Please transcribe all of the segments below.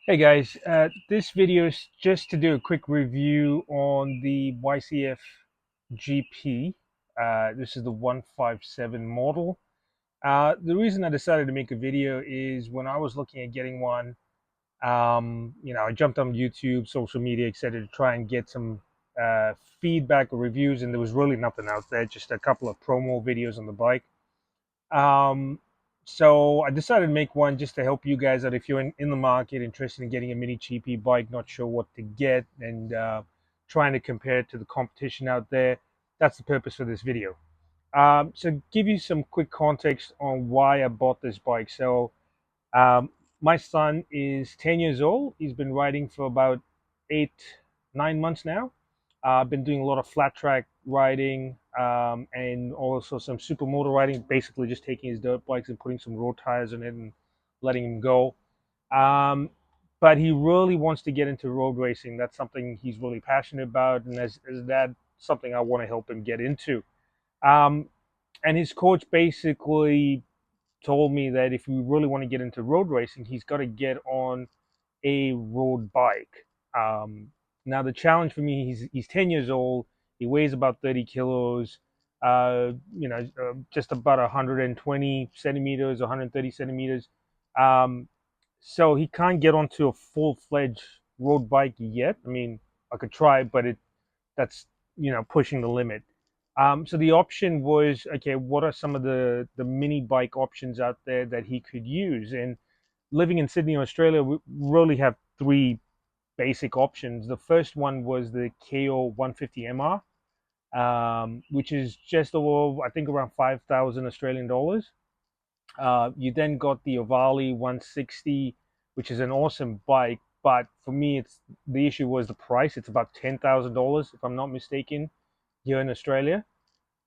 Hey guys, this video is just to do a quick review on the YCF GP. This is the 157 model. The reason I decided to make a video is when I was looking at getting one, I jumped on YouTube, social media, etc., to try and get some feedback or reviews, and there was really nothing out there, just a couple of promo videos on the bike. Um, so I decided to make one just to help you guys out if you're in the market, interested in getting a mini GP bike, not sure what to get, and trying to compare it to the competition out there. That's the purpose for this video. So give you some quick context on why I bought this bike. So um, my son is 10 years old. He's been riding for about 8, 9 months now. I've been doing a lot of flat track riding and also some supermoto riding, basically just taking his dirt bikes and putting some road tires on it and letting him go. Um, but he really wants to get into road racing. That's something he's really passionate about, and as that something I want to help him get into. Um, and his coach basically told me that if we really want to get into road racing, he's got to get on a road bike. Um, Now the challenge for me, he's 10 years old. He weighs about 30 kilos. Just about 120 centimeters, 130 centimeters. Um, so he can't get onto a full-fledged road bike yet. I mean, I could try, but that's pushing the limit. So the option was, okay, what are some of the mini bike options out there that he could use? And living in Sydney, Australia, we really have three basic options. The first one was the KO 150 MR, which is just over, I think, around 5,000 Australian dollars. You then got the Ovali 160, which is an awesome bike, but for me, it's the issue was the price. It's about $10,000, if I'm not mistaken, here in Australia.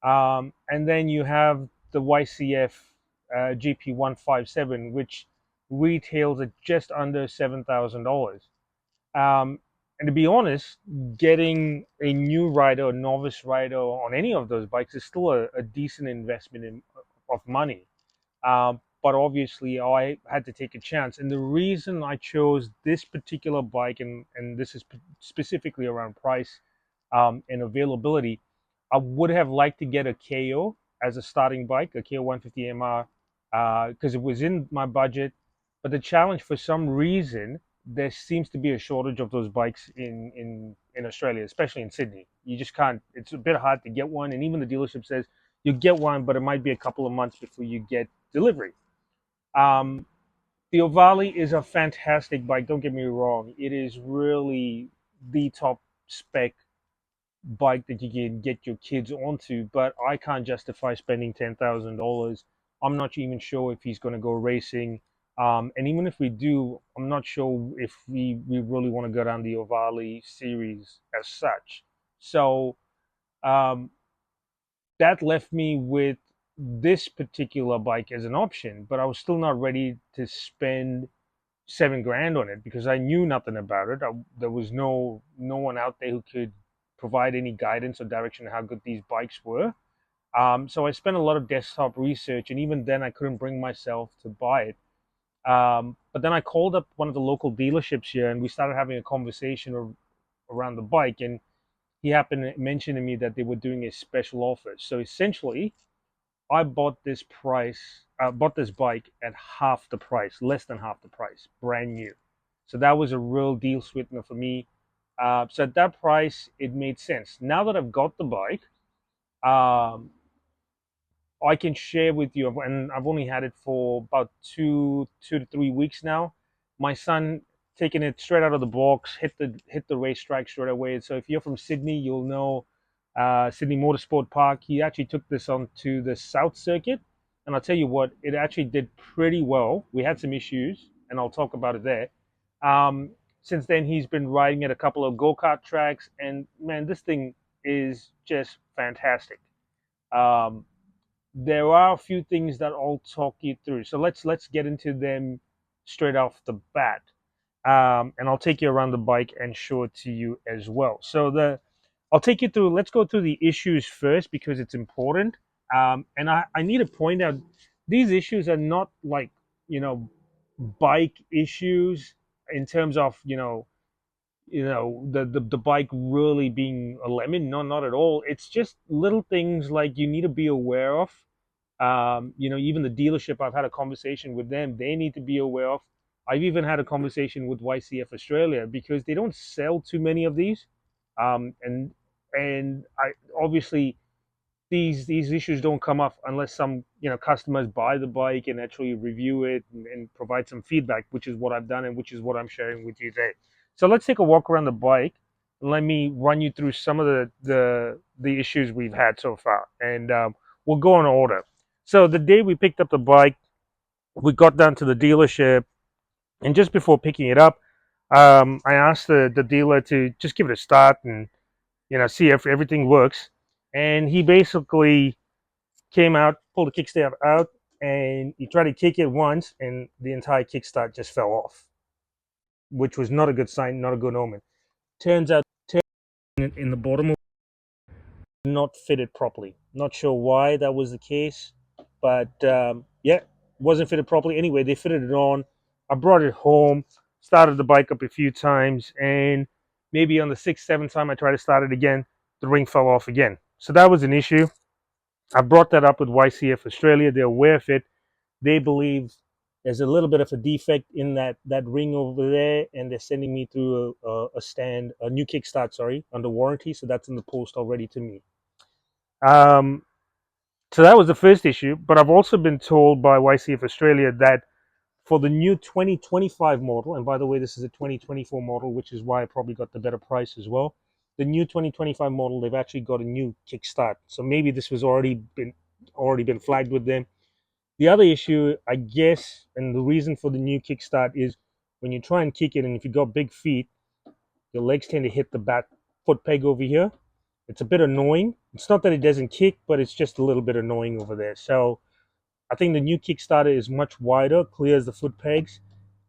And then you have the YCF GP 157, which retails at just under $7,000. Um, and to be honest, getting a new rider or novice rider on any of those bikes is still a decent investment of money. But obviously, I had to take a chance. And the reason I chose this particular bike, and this is specifically around price and availability, I would have liked to get a KO as a starting bike, a KO 150 MR, because it was in my budget. But the challenge, for some reason, there seems to be a shortage of those bikes in Australia, especially in Sydney. You just can't. It's a bit hard to get one, and even the dealership says you get one, but it might be a couple of months before you get delivery. Um, the Ovali is a fantastic bike. Don't get me wrong; it is really the top spec bike that you can get your kids onto. But I can't justify spending $10,000. I'm not even sure if he's going to go racing. And even if we do, I'm not sure if we really want to go down the Ovali series as such. So um, that left me with this particular bike as an option, but I was still not ready to spend 7 grand on it because I knew nothing about it. There was no one out there who could provide any guidance or direction on how good these bikes were. So I spent a lot of desktop research, and even then, I couldn't bring myself to buy it. But then I called up one of the local dealerships here, and we started having a conversation around the bike, and he happened to mention to me that they were doing a special offer. So essentially, I bought this bike at half the price, less than half the price, brand new. So that was a real deal sweetener for me. So at that price, it made sense. Now that I've got the bike, um, I can share with you, and I've only had it for about 2 to 3 weeks now. My son taking it straight out of the box, hit the racetrack straight away. So if you're from Sydney, you'll know Sydney Motorsport Park. He actually took this onto the South Circuit, and I'll tell you what, it actually did pretty well. We had some issues, and I'll talk about it there. Since then, he's been riding at a couple of go-kart tracks, and man, this thing is just fantastic. Um, there are a few things that I'll talk you through. So let's get into them straight off the bat, and I'll take you around the bike and show it to you as well. I'll take you through. Let's go through the issues first because it's important. And I need to point out these issues are not like bike issues. in terms of the bike really being a lemon. No, not at all. It's just little things like you need to be aware of. Even the dealership, I've had a conversation with them. They need to be aware of. I've even had a conversation with YCF Australia because they don't sell too many of these, and I obviously these issues don't come up unless some customers buy the bike and actually review it and provide some feedback, which is what I've done and which is what I'm sharing with you today. So let's take a walk around the bike. Let me run you through some of the issues we've had so far, and we'll go in order. So the day we picked up the bike, we got down to the dealership, and just before picking it up, I asked the dealer to just give it a start and see if everything works. And he basically came out, pulled the kickstand out, and he tried to kick it once, and the entire kickstart just fell off, which was not a good sign, not a good omen. Turns out, in the bottom of not fitted properly. Not sure why that was the case, but yeah, wasn't fitted properly. Anyway, they fitted it on. I brought it home, started the bike up a few times, and maybe on the sixth, seventh time I tried to start it again, the ring fell off again. So that was an issue. I brought that up with YCF Australia. They're aware of it. They believe there's a little bit of a defect in that ring over there, and they're sending me through a new kickstart, sorry, under warranty. So that's in the post already to me. Um, so that was the first issue. But I've also been told by YCF Australia that for the new 2025 model, and by the way, this is a 2024 model, which is why I probably got the better price as well. The new 2025 model, they've actually got a new kickstart. So maybe this was already been flagged with them. The other issue, I guess, and the reason for the new kickstart is when you try and kick it, and if you got big feet, your legs tend to hit the back foot peg over here. It's a bit annoying. It's not that it doesn't kick, but it's just a little bit annoying over there. So I think the new Kickstarter is much wider, clears the foot pegs,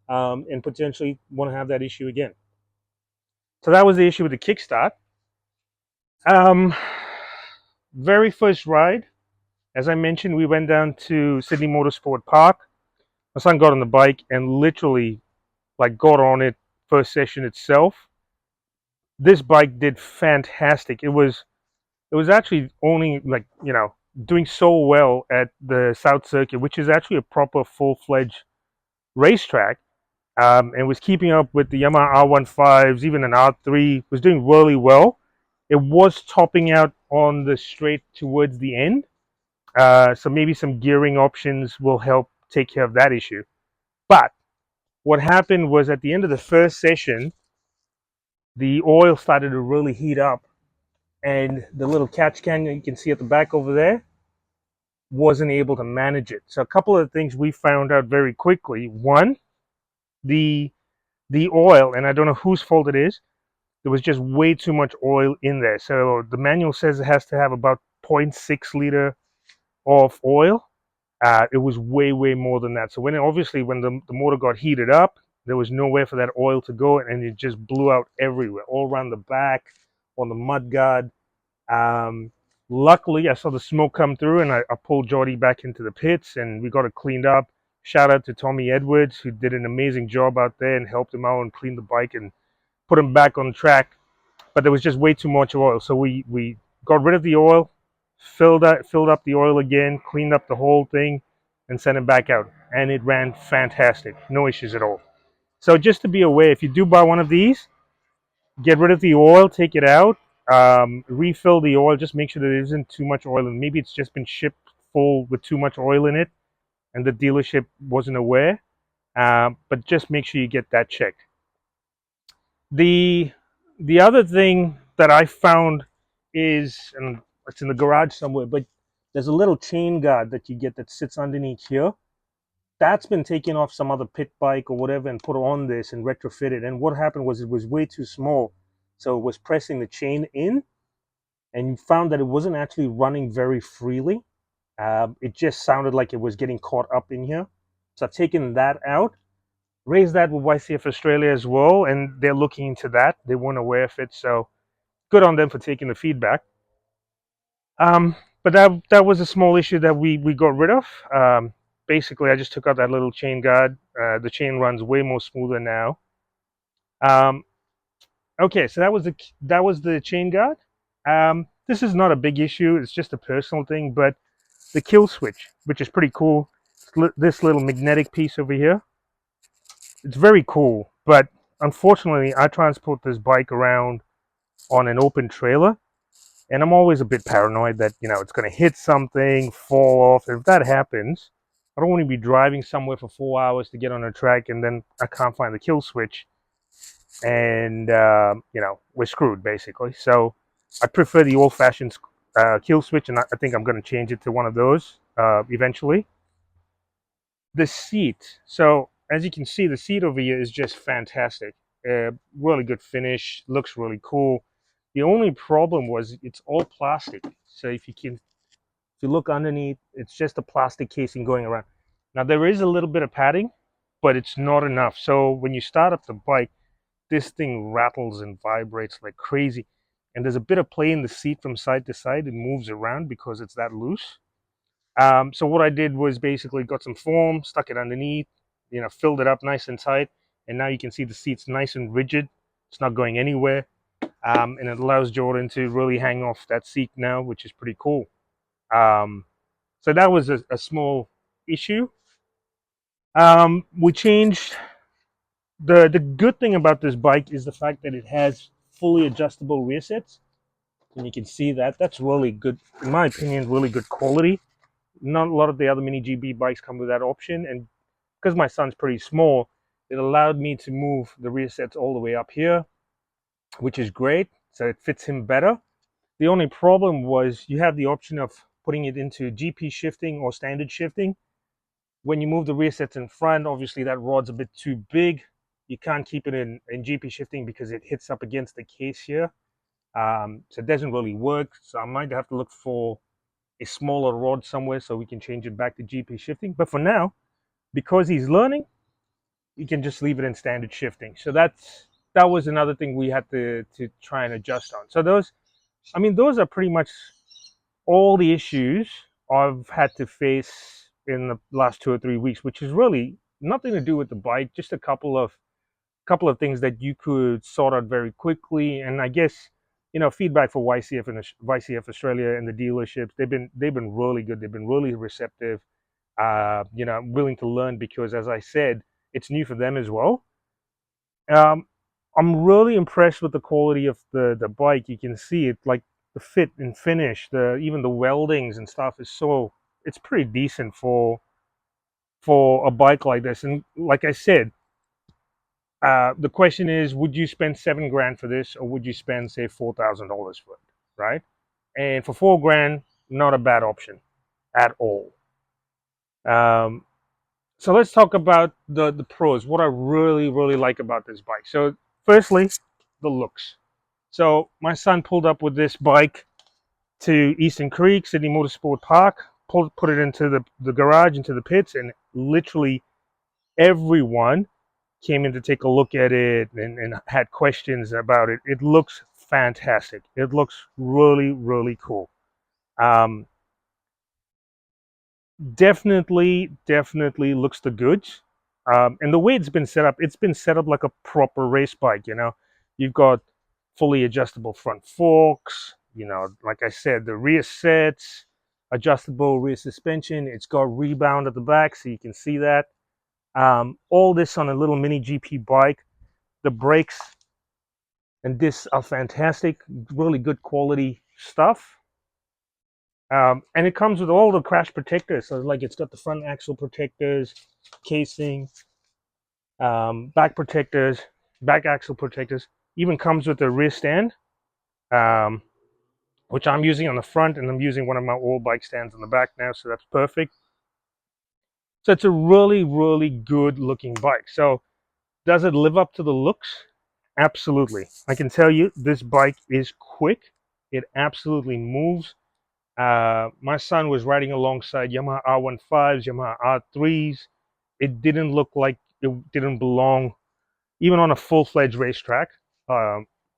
and potentially won't have that issue again. So that was the issue with the kickstart. Um, very first ride, as I mentioned, we went down to Sydney Motorsport Park. My son got on the bike and literally got on it first session itself. This bike did fantastic. It was actually only doing so well at the South Circuit, which is actually a proper full-fledged racetrack, and was keeping up with the Yamaha R15s, even an R3, was doing really well. It was topping out on the straight towards the end, so maybe some gearing options will help take care of that issue. But what happened was at the end of the first session, the oil started to really heat up, and the little catch can you can see at the back over there wasn't able to manage it. So a couple of things we found out very quickly. One, the oil, and I don't know whose fault it is, there was just way too much oil in there. So the manual says it has to have about 0.6 liter of oil. It was way more than that. So when the motor got heated up, there was nowhere for that oil to go, and it just blew out everywhere, all around the back, on the mudguard. Luckily, I saw the smoke come through, and I pulled Jordy back into the pits, and we got it cleaned up. Shout out to Tommy Edwards, who did an amazing job out there and helped him out and cleaned the bike and put him back on track. But there was just way too much oil, so we got rid of the oil, filled up the oil again, cleaned up the whole thing, and sent it back out. And it ran fantastic, no issues at all. So just to be aware, if you do buy one of these, get rid of the oil, take it out, refill the oil. Just make sure there isn't too much oil, and maybe it's just been shipped full with too much oil in it, and the dealership wasn't aware. But just make sure you get that checked. The other thing that I found is, and it's in the garage somewhere, but there's a little chain guard that you get that sits underneath here. That's been taken off some other pit bike or whatever and put on this and retrofitted. And what happened was it was way too small, so it was pressing the chain in, and you found that it wasn't actually running very freely. It just sounded like it was getting caught up in here. So I've taken that out, raised that with YCF Australia as well, and they're looking into that. They weren't aware of it, so good on them for taking the feedback. But that was a small issue that we got rid of. Basically, I just took out that little chain guard. The chain runs way more smoother now. Um, okay, so that was the chain guard. This is not a big issue. It's just a personal thing, but the kill switch, which is pretty cool. This little magnetic piece over here, it's very cool. But unfortunately, I transport this bike around on an open trailer, and I'm always a bit paranoid that it's going to hit something, fall off. If that happens, I don't want to be driving somewhere for 4 hours to get on a track, and then I can't find the kill switch, and we're screwed basically. So I prefer the old-fashioned kill switch, and I think I'm going to change it to one of those eventually. The seat. So as you can see, the seat over here is just fantastic. Really good finish. Looks really cool. The only problem was it's all plastic. So if you look underneath, it's just a plastic casing going around. Now there is a little bit of padding, but it's not enough. So when you start up the bike, this thing rattles and vibrates like crazy. And there's a bit of play in the seat from side to side. It moves around because it's that loose. So what I did was basically got some foam, stuck it underneath, filled it up nice and tight, and now you can see the seat's nice and rigid. It's not going anywhere, and it allows Jordan to really hang off that seat now, which is pretty cool. Um, so that was a small issue. We changed the good thing about this bike is the fact that it has fully adjustable rear sets, and you can see that that's really good, in my opinion, really good quality. Not a lot of the other mini GB bikes come with that option, and because my son's pretty small, it allowed me to move the rear sets all the way up here, which is great. So it fits him better. The only problem was you have the option of putting it into GP shifting or standard shifting. When you move the rear sets in front, obviously that rod's a bit too big. You can't keep it in GP shifting because it hits up against the case here. So it doesn't really work. So I might have to look for a smaller rod somewhere so we can change it back to GP shifting. But for now, because he's learning, you can just leave it in standard shifting. So that was another thing we had to try and adjust on. So those are pretty much all the issues I've had to face in the last 2 or 3 weeks, which is really nothing to do with the bike, just a couple of things that you could sort out very quickly. And I guess feedback for YCF and YCF Australia and the dealerships, they've been really good. They've been really receptive. Willing to learn because, as I said, it's new for them as well. Um, I'm really impressed with the quality of the bike. You can see it, like the fit and finish, the even the weldings and stuff is it's pretty decent for a bike like this. And like I said, the question is, would you spend 7 grand for this, or would you spend say $4,000 for it, right? And for 4 grand, not a bad option at all. Um, so let's talk about the pros. What I really like about this bike. So firstly, the looks. So my son pulled up with this bike to Eastern Creek Sydney Motorsport Park, put it into the garage, into the pits, and literally everyone came in to take a look at it and had questions about it. It looks fantastic. It looks really cool. Um, definitely looks the goods. And the way it's been set up like a proper race bike. You've got fully adjustable front forks. Like I said, the rear sets, adjustable rear suspension. It's got rebound at the back, so you can see that. All this on a little mini GP bike. The brakes and discs are fantastic. Really good quality stuff. And it comes with all the crash protectors. So like it's got the front axle protectors, casing, back protectors, back axle protectors. Even comes with a rear stand, um, which I'm using on the front, and I'm using one of my old bike stands on the back now, so that's perfect. So it's a really good looking bike. So does it live up to the looks? Absolutely. I can tell you this bike is quick. It absolutely moves. My son was riding alongside Yamaha R15s, Yamaha R3s. It didn't look like it didn't belong even on a full-fledged racetrack.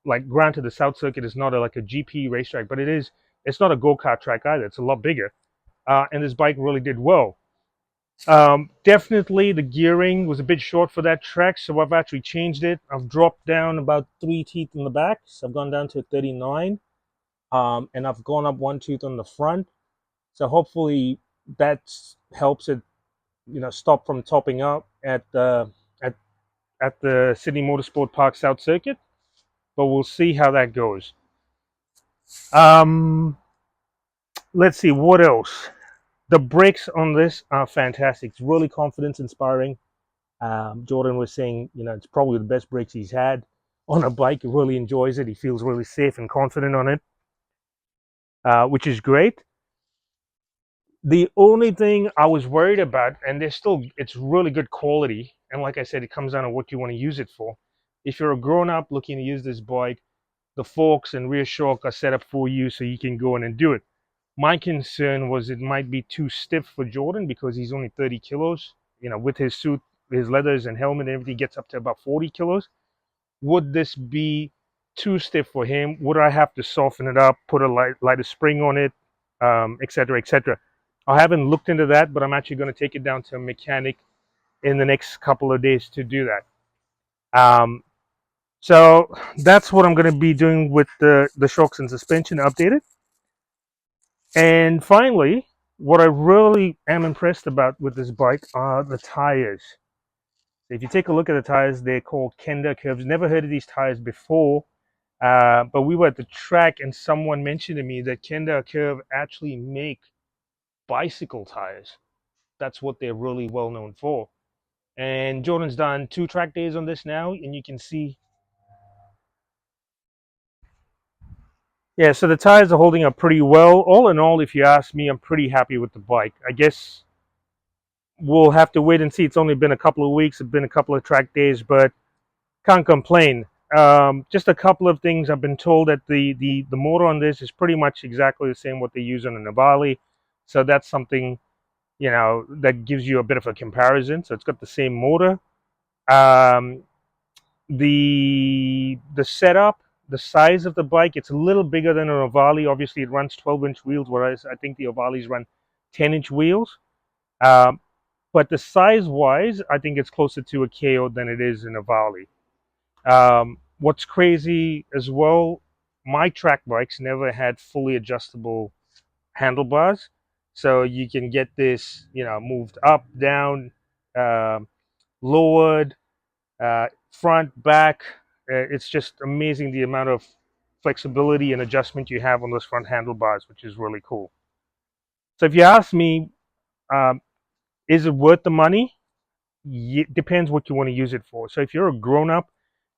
Like granted, the South Circuit is not like a GP racetrack, but it's not a go-kart track either. It's a lot bigger. And this bike really did well. Definitely the gearing was a bit short for that track, so I've actually changed it. I've dropped down about 3 teeth in the back, so I've gone down to a 39, and I've gone up 1 tooth on the front. So hopefully that helps it, stop from topping up at at the Sydney Motorsport Park South Circuit. But we'll see how that goes. Um, let's see what else. The brakes on this are fantastic. It's really confidence inspiring. Jordan was saying, it's probably the best brakes he's had on a bike. He really enjoys it. He feels really safe and confident on it, which is great. The only thing I was worried about, and it's really good quality. And like I said, it comes down to what you want to use it for. If you're a grown up looking to use this bike, the forks and rear shock are set up for you so you can go in and do it. My concern was it might be too stiff for Jordan because he's only 30 kilos. With his suit, his leathers and helmet and everything, gets up to about 40 kilos. Would this be too stiff for him? Would I have to soften it up, put a lighter spring on it, etc., etc.? I haven't looked into that, but I'm actually going to take it down to a mechanic in the next couple of days to do that. So that's what I'm going to be doing with the shocks and suspension updated. And finally, what I really am impressed about with this bike are the tires. If you take a look at the tires, they're called Kenda Curves. Never heard of these tires before, but we were at the track and someone mentioned to me that Kenda Curve actually make bicycle tires. That's what they're really well known for. And Jordan's done 2 track days on this now, and you can see, yeah, so the tires are holding up pretty well. All in all, if you ask me, I'm pretty happy with the bike. I guess we'll have to wait and see. It's only been a couple of weeks, it's been a couple of track days, but can't complain. Just a couple of things. I've been told that the motor on this is pretty much exactly the same what they use on a Navali, so that's something that gives you a bit of a comparison. So it's got the same motor. Um, the setup, the size of the bike, it's a little bigger than a Navali. Obviously, it runs 12-inch wheels, whereas I think the Navalis run 10-inch wheels. Um, but the size wise, I think it's closer to a KO than it is in a Navali. What's crazy as well, my track bikes never had fully adjustable handlebars. So you can get this, moved up, down, lowered, front, back. It's just amazing the amount of flexibility and adjustment you have on those front handlebars, which is really cool. So if you ask me, um, is it worth the money? It depends what you want to use it for. So if you're a grown up,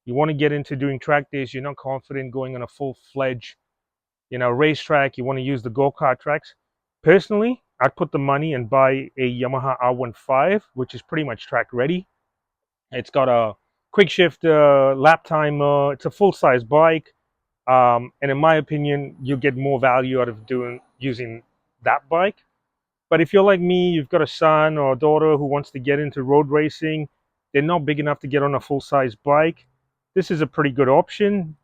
you want to get into doing track days, you're not confident going on a full-fledged, racetrack, you want to use the go-kart tracks. Personally, I'd put the money and buy a Yamaha R15, which is pretty much track ready. It's got a quick shift lap timer. It's a full-size bike, and in my opinion, you get more value out of using that bike. But if you're like me, you've got a son or a daughter who wants to get into road racing, they're not big enough to get on a full-size bike. This is a pretty good option,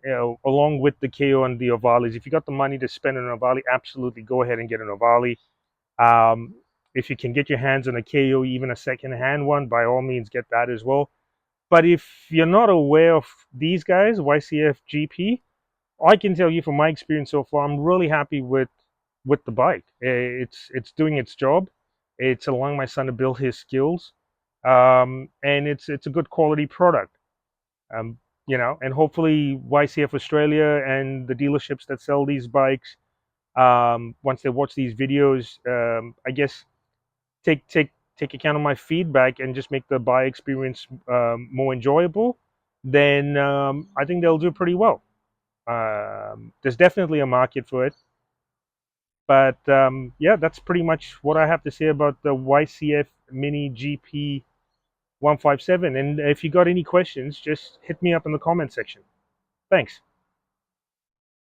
along with the KO and the Ovalis. If you got the money to spend on an Ovali, absolutely go ahead and get an Ovali. Um, if you can get your hands on a KO, even a second-hand one, by all means get that as well. But if you're not aware of these guys, YCF GP, I can tell you from my experience so far, I'm really happy with the bike. It's doing its job. It's allowing my son to build his skills, and it's a good quality product. Um, and hopefully YCF Australia and the dealerships that sell these bikes, once they watch these videos, I guess take account of my feedback and just make the buy experience more enjoyable. Then I think they'll do pretty well. There's definitely a market for it. But yeah, that's pretty much what I have to say about the YCF Mini GP 157. And if you got any questions, just hit me up in the comment section. Thanks.